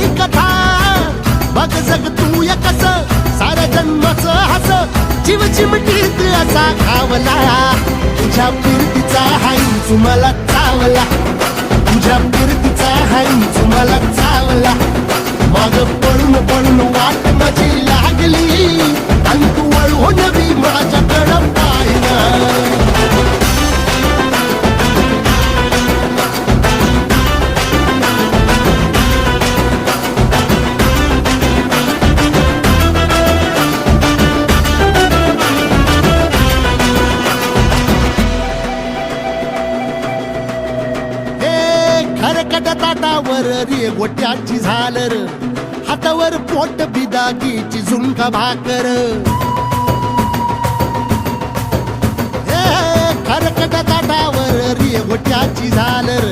ही कथा बघ जग तू या कस साऱ्या जन्माचं हस जीव चिमटीत असा घावला तुझ्या फिरतीचा हाईच मला चावला तुझ्या फिरतीचा हाईच मला चावला माग पळून पळून वाट माझी लागली आणि तू वळून बी माझ्याकडं पाहिना खरकट ताटावर रे गोट्याची झालर हातावर पोट बिदागीची झुणका भाकर खरकट ताटावर रे गोट्याची झालर